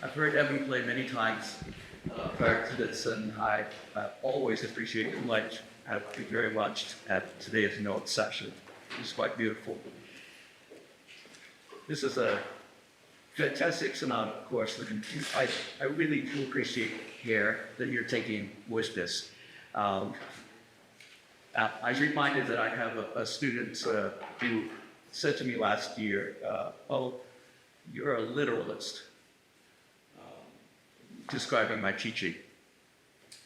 I've heard Alvin play many times prior to this, and I always appreciate it much. Very much at today's note session. It's quite beautiful. This is a fantastic sonata, of course. I really do appreciate care that you're taking with this. I was reminded that I have a student who said to me last year, "Oh, you're a literalist," describing my teaching.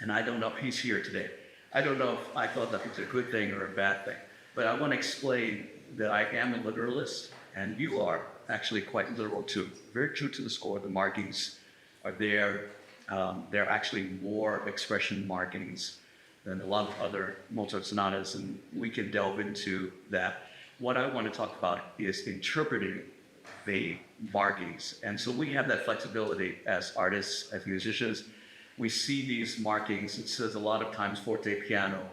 And I don't know if he's here today. I don't know if I thought that was a good thing or a bad thing, but I want to explain that I am a literalist, and you are actually quite literal too. Very true to the score. The markings are there. They're actually more expression markings than a lot of other Mozart sonatas, and we can delve into that. What I want to talk about is interpreting the markings. And so we have that flexibility as artists, as musicians. We see these markings. It says a lot of times forte, piano,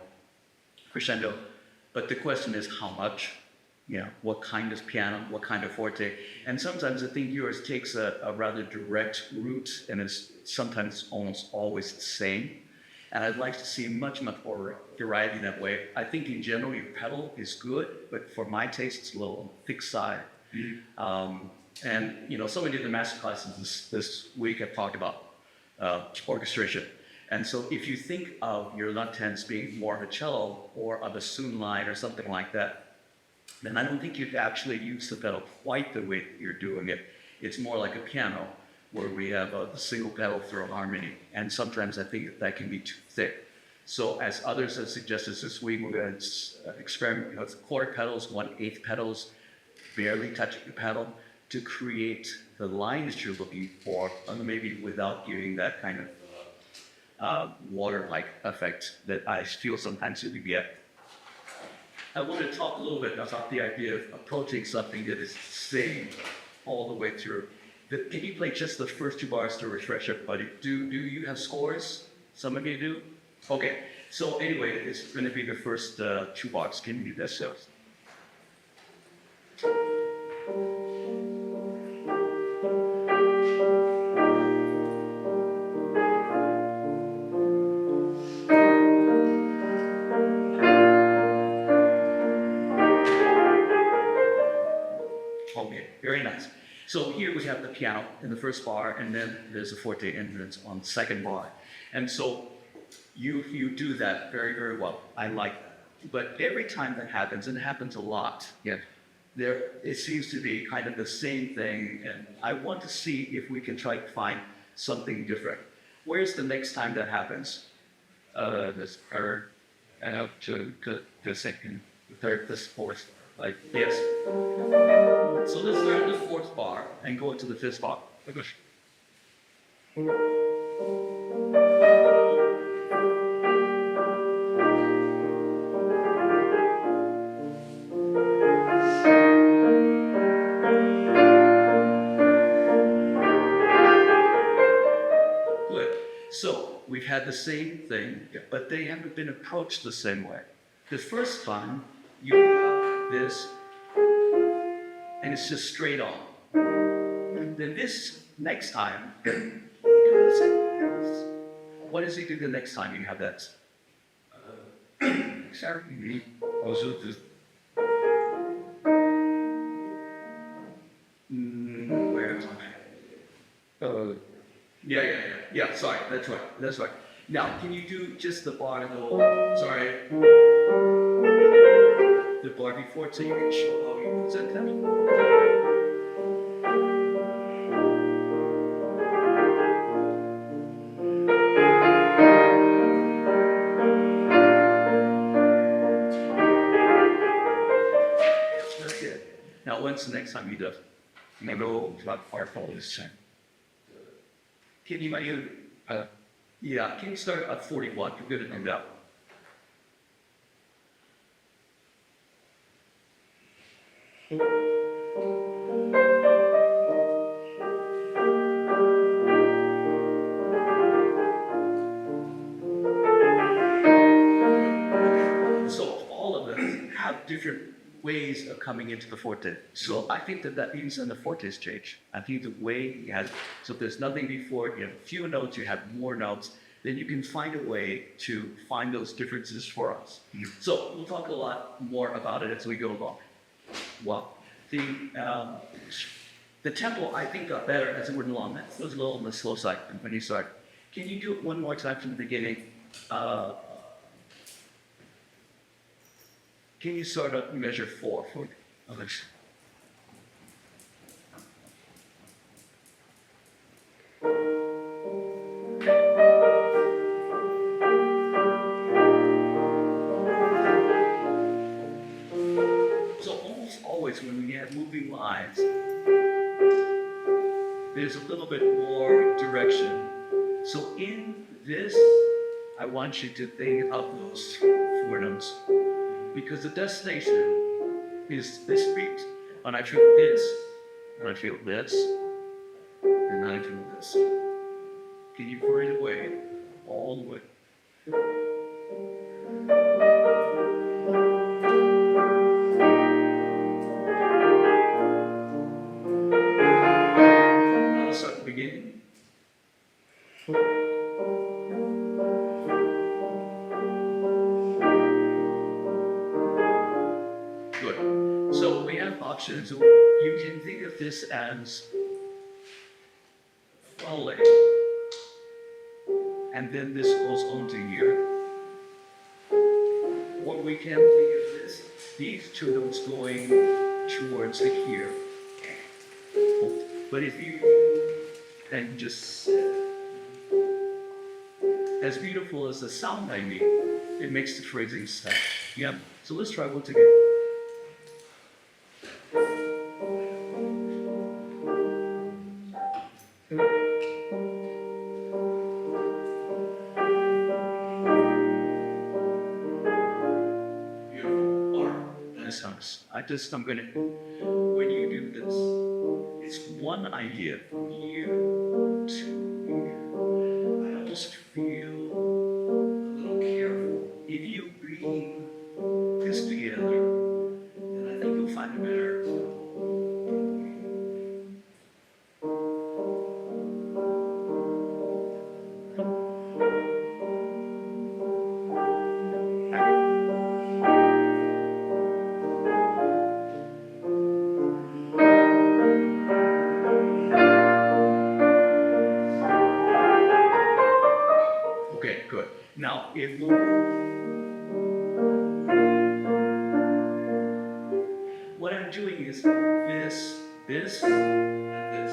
crescendo. But the question is how much? What kind of piano, what kind of forte? And sometimes I think yours takes a rather direct route and is sometimes almost always the same. And I'd like to see much more variety that way. I think in general your pedal is good, but for my taste it's a little on the thick side. And somebody did the masterclass this week have talked about orchestration. And so if you think of your left hands being more of a cello or a bassoon line or something like that, then I don't think you'd actually use the pedal quite the way you're doing it. It's more like a piano where we have a single pedal through a harmony. And sometimes I think that can be too thick. So as others have suggested this week, we're going to experiment with quarter pedals, 1/8 pedals, barely touching the pedal to create the lines you're looking for, maybe without giving that kind of water-like effect that I feel sometimes you get. I want to talk a little bit about the idea of approaching something that is the same all the way through. Can you play just the first 2 bars to refresh everybody? Do you have scores? Some of you do? Okay. So anyway, it's going to be the first 2 bars. Can you do that, so? Okay, very nice. So here we have the piano in the first bar, and then there's a forte entrance on the second bar. And so you do that very, very well. I like that. But every time that happens, and it happens a lot, it seems to be kind of the same thing, and I want to see if we can try to find something different. Where's the next time that happens? This third, to the second, the third, this fourth, like this. So let's learn the 4th bar and go into the 5th bar. Good. So we've had the same thing, but they haven't been approached the same way. The first time you have this, and it's just straight on. And then this next time, what does he do the next time you have that? Where am I? Yeah, sorry, that's right. Now, can you do just the bar, sorry, the bar before, so you can show how you present them? That's good. Now, when's the next time you do it? Maybe about firefall this time. Can you can you start at 41? You're good at do that. So all of them have different ways of coming into the forte. So I think that means in the forte stage. I think the way you have, so if there's nothing before it, you have fewer notes, you have more notes, then you can find a way to find those differences for us. So we'll talk a lot more about it as we go along. Well, the tempo I think got better as it went along. That was a little on the slow side when you start. Can you do it one more time from the beginning? Can you sort of measure 4 for me? Okay. So almost always when we have moving lines, there's a little bit more direction. So in this, I want you to think of those 4 notes. Because the destination is this beat. And I feel this, and I feel this, and I feel this. Can you bring it away? All the way. Now let's start at the beginning. Good. So we have options. You can think of this as falling, and then this goes on to here. Or we can think of this, these 2 notes going towards the here. But if you and just as beautiful as the sound I mean, it makes the phrasing sound. Yeah. So let's try one together. I'm going to, when you do this, it's one idea from here to here. I almost feel a little careful. If you bring this together, then I think you'll find it better. Now, if what I'm doing is this, and this,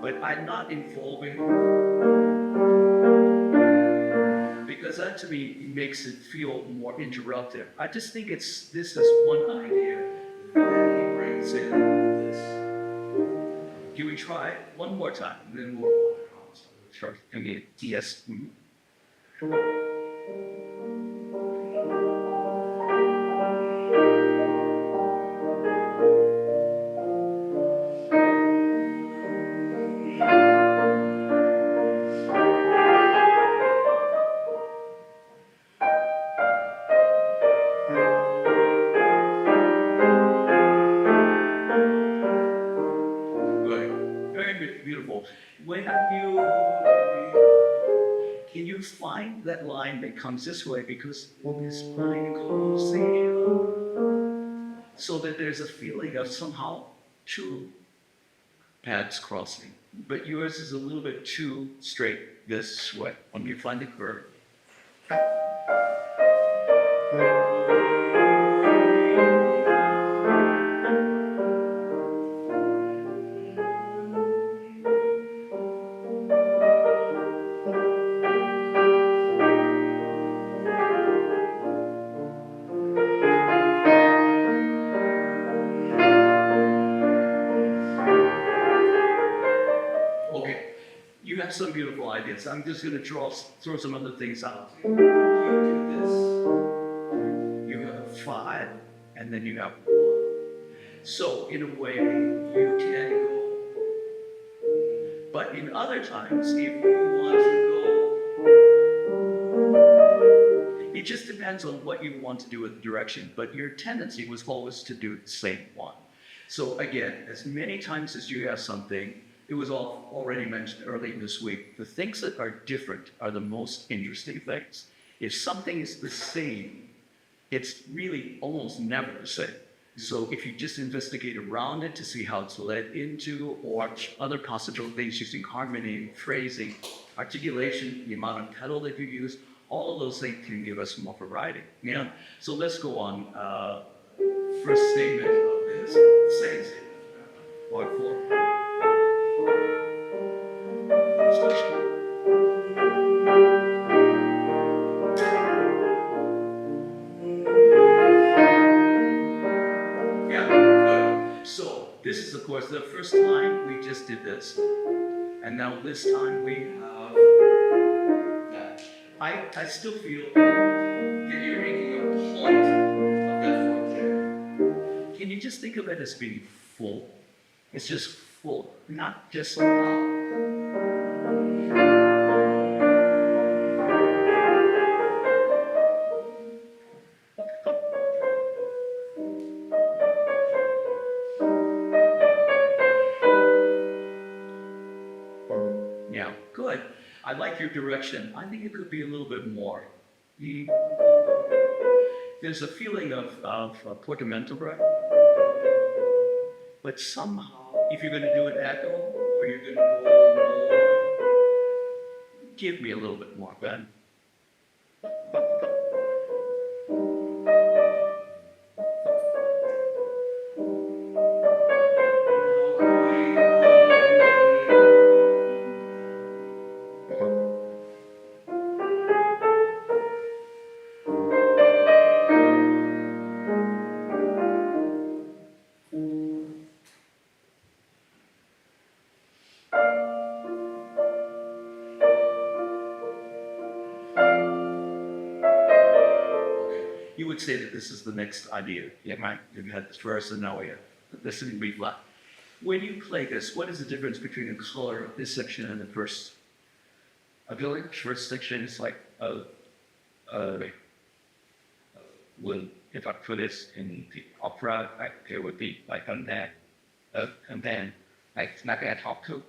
but I'm not involving, because that to me makes it feel more interruptive. I just think this is one idea that he brings in this. Can we try it one more time? And then we'll start again. Yes. Mm-hmm. Beautiful. Can you find that line that comes this way? Because this line goes here, so that there's a feeling of somehow 2 paths crossing. But yours is a little bit too straight this way when you find the curve. Some beautiful ideas. I'm just going to throw some other things out. You do this, you have 5, and then you have 1. So in a way, you can go. But in other times, if you want to go, It just depends on what you want to do with the direction, but your tendency was always to do the same one. So again, as many times as you have something, it was all already mentioned earlier this week, the things that are different are the most interesting things. If something is the same, it's really almost never the same. So if you just investigate around it to see how it's led into or other possible things using harmony, phrasing, articulation, the amount of pedal that you use, all of those things can give us more variety. Yeah. So let's go on. First statement of this, same statement. Part 4. Yeah, good. So this is, of course, the first time we just did this. And now this time we have that. I still feel that you're making a point of that point there. Can you just think of it as being full? It's just full, not just somehow. Yeah, good. I like your direction. I think it could be a little bit more. There's a feeling of portamento, right? But somehow, if you're going to do an echo, or you're going to go more, give me a little bit more, Ben. You would say that this is the next idea. Yeah, right? You've had this first, and now we have this in B flat. When you play this, what is the difference between the color of this section and the first? I feel like the first section is like well, if I put this in the opera, like, it would be like on that, and then like it's not gonna talk to.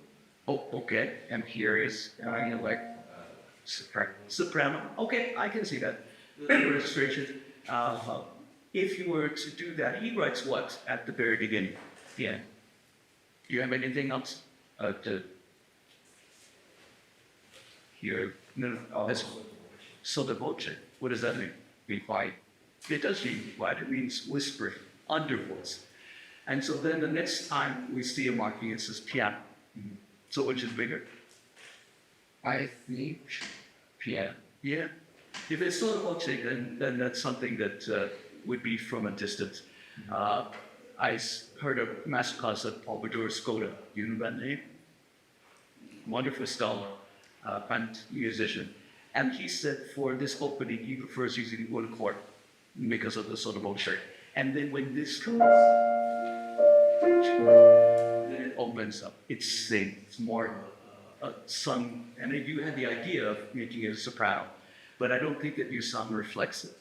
Oh, okay. And here is like soprano. Okay, I can see that. The illustration. If you were to do that, he writes what at the very beginning? Yeah. Do you have anything else to hear? No. So the voce. What does that mean? Be quiet. It does mean quiet. It means whispering, under voice. And so then the next time we see a marking, it says piano. So which is bigger? I think piano. Yeah. If it's solo voce, then that's something that would be from a distance. I heard a masterclass at Salvador Skoda. You know that name? Wonderful stellar musician. And he said for this opening, he prefers using one chord because of the solo voce. And then when this comes, then it opens up. It sings. It's more sung. And if you had the idea of making it a soprano, but I don't think that your song reflects it.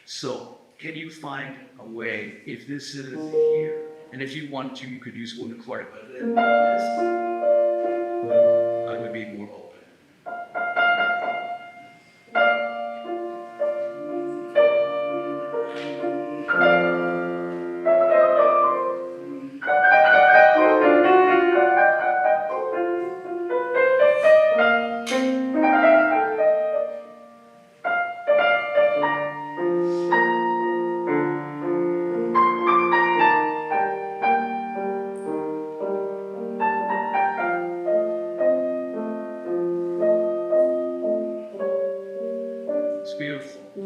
So can you find a way, if this is here, and if you want to, you could use one chord, but then this, I would be more open.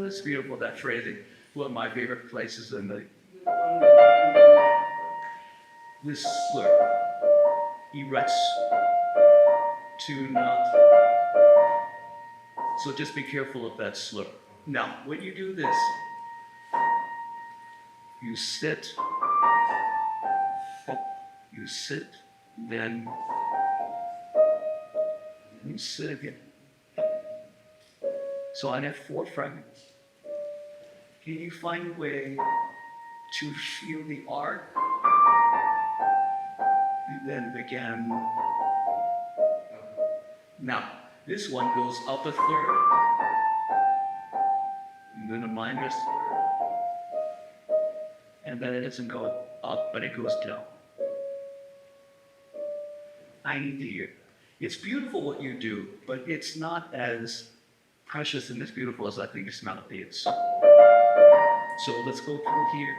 It's beautiful, that phrasing. One of my favorite places in this slur. He writes to not. So just be careful of that slur. Now, when you do this, you sit, then you sit again. So I have 4 fragments. Can you find a way to feel the arc? And then again. Now, this one goes up a third, and then a minor third, and then it doesn't go up, but it goes down. I need to hear. It's beautiful what you do, but it's not as precious and as beautiful as I think it's melody is. So let's go from here.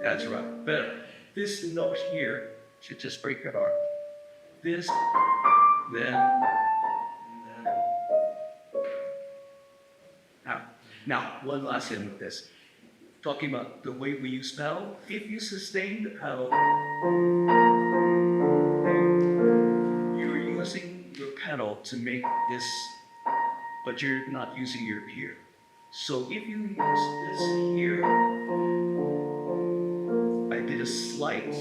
That's right, better. This note here should just break your heart. This, then, and then. Now, one last thing with this. Talking about the way we use pedal, if you sustain the pedal, you're using your pedal to make this, but you're not using your ear. So if you use this here, I did a slight,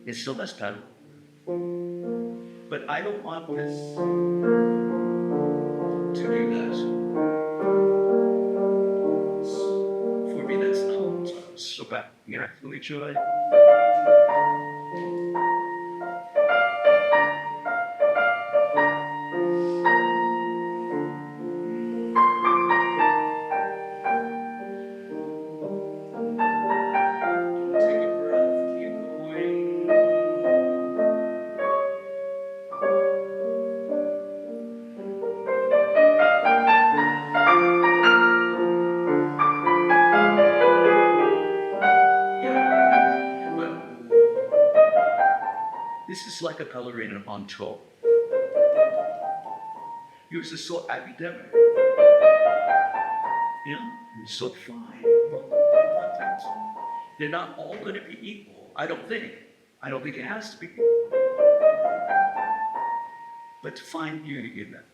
it's still less pedal. But I don't want this to do that. For me, that's not so bad. You know, really try. This is like a ballerina on tour. Yours is so academic. Yeah, it's so fine. They're not all going to be equal, I don't think. I don't think it has to be. But find beauty in that.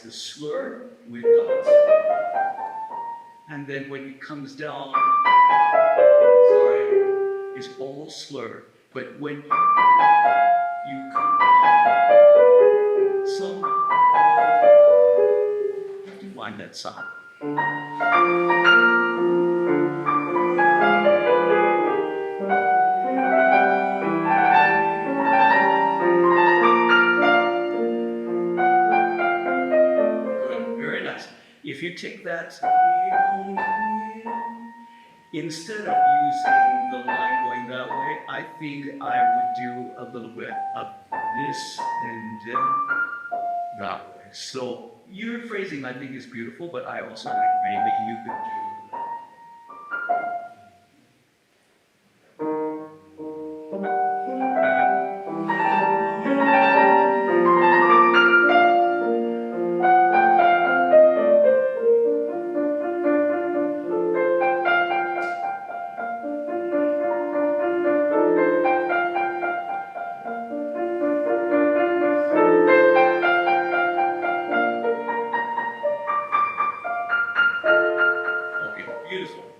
The slur with dots. And then when it comes down, sorry, it's all slur. But when you come down, some you have to find that sound. If you take that, instead of using the line going that way, I think I would do a little bit of this and then that way. So your phrasing, I think, is beautiful, but I also think maybe you could do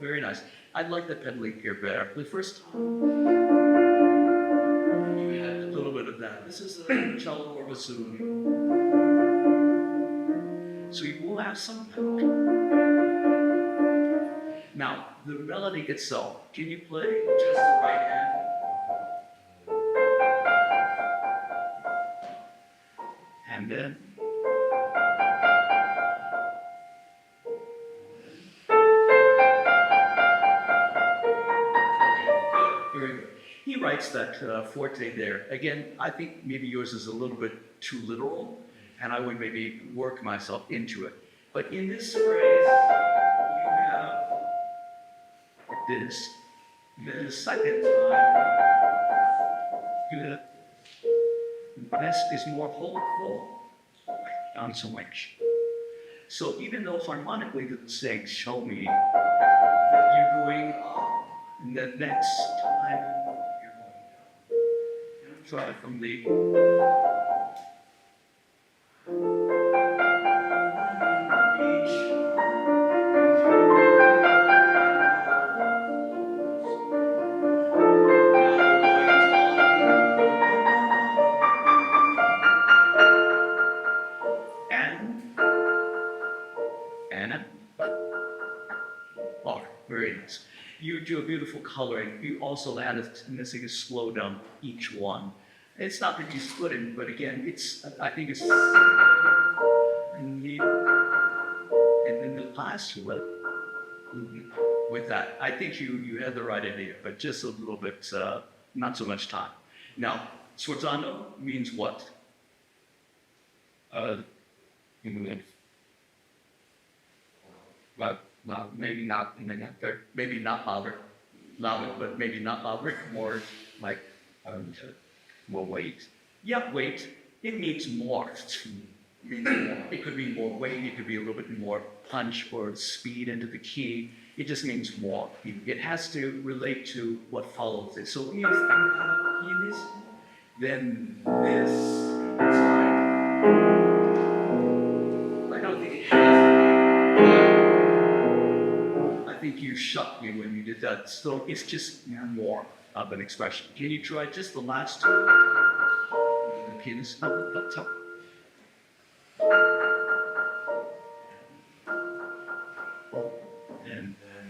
very nice. I like the pedaling here better. The first time, you had a little bit of that. This is a Chow bassoon. So you will have some pedal. Now, the melody itself, can you play just the right hand? And then, he writes that forte there. Again, I think maybe yours is a little bit too literal, and I would maybe work myself into it. But in this phrase, you have this. The second time, this is more hopeful, not so much. So even though harmonically the saying show me that you're going up, and the next time you're going down. Try from the and oh, very nice. You do a beautiful coloring. You also add a tendency to slow down each one. It's not that you split it, but again, I think it's and then the last one with that. I think you had the right idea, but just a little bit, not so much time. Now, sforzando means what? Maybe not, maybe not louder, but maybe not louder, more like, more weight. Yeah, weight, it means more. It could be more weight, it could be a little bit more punch or speed into the key. It just means more. It has to relate to what follows it. So when you think about this, then this is like, I don't think it has. I think you shocked me when you did that. So it's just more of an expression. Can you try just the last two? The pianist up top. And then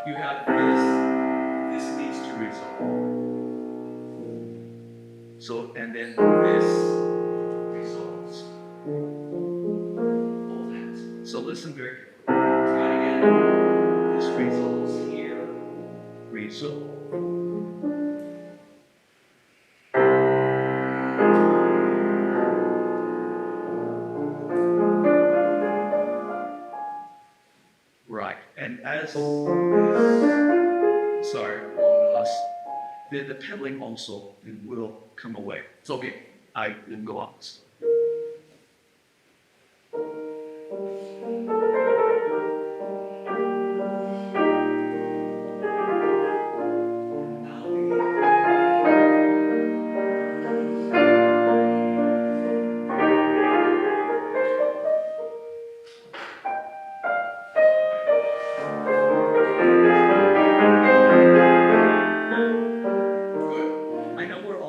you have this needs to resolve. So, and then this resolves. All that. So listen very carefully. Try again. This resolves here. Resolve. Right, and as sorry, the pedaling also will come away. It's okay, I will go on.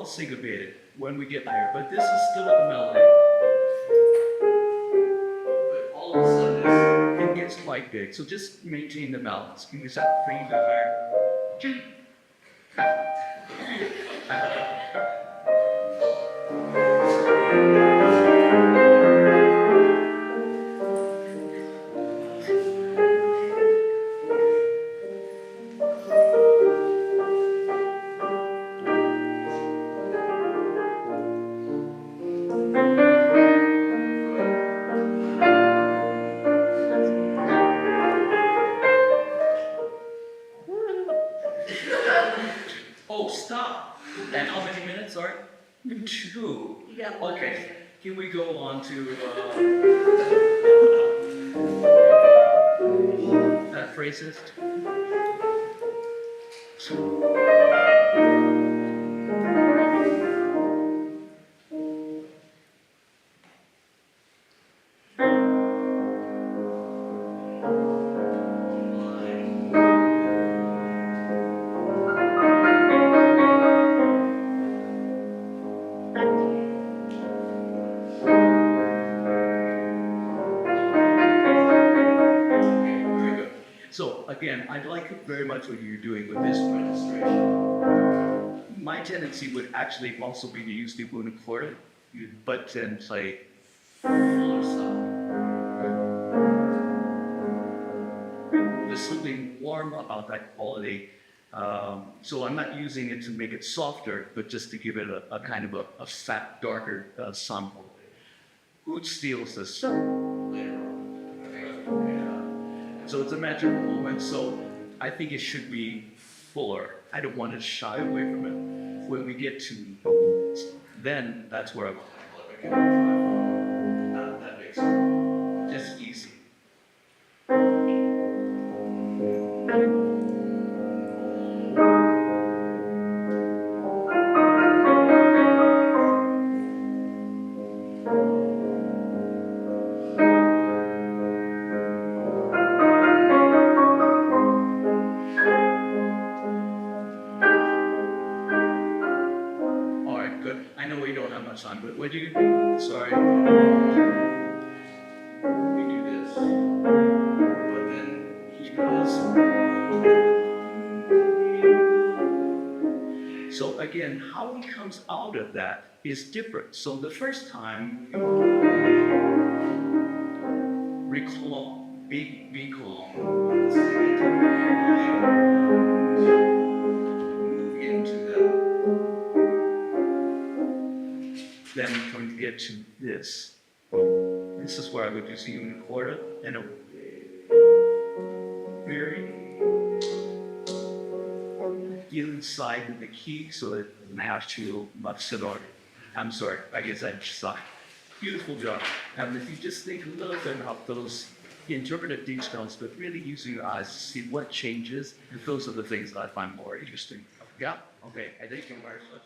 Syncopated when we get there, but this is still a melody. But all of a sudden, it gets quite big. So just maintain the balance. Give me that frame there. Oh, stop. And how many minutes are it? 2. Okay. Can we go on to that phrases? So again, I like very much what you're doing with this demonstration. My tendency would actually also be to use the unicorn, but then play fuller stuff. There's something warm about that quality. So I'm not using it to make it softer, but just to give it a kind of a fat, darker sound. Who steals this later on? So it's a matter of moment. So I think it should be fuller. I don't want to shy away from it. when we get to, then that's where I'm. That makes it just easy. All right, good. I know we don't have much time, but what do you do? Sorry. We do this, but then he goes. So again, how he comes out of that is different. So the first time, recall, be calm. Move into that. Then we're going to get to this. This is where I would just even quarter and a very inside in the key so it doesn't have to much it on. I'm sorry, I guess I just saw. Beautiful job. And if you just think a little bit about those interpretive details, but really using your eyes to see what changes, and those are the things that I find more interesting. Yeah? Okay, I think you're very much.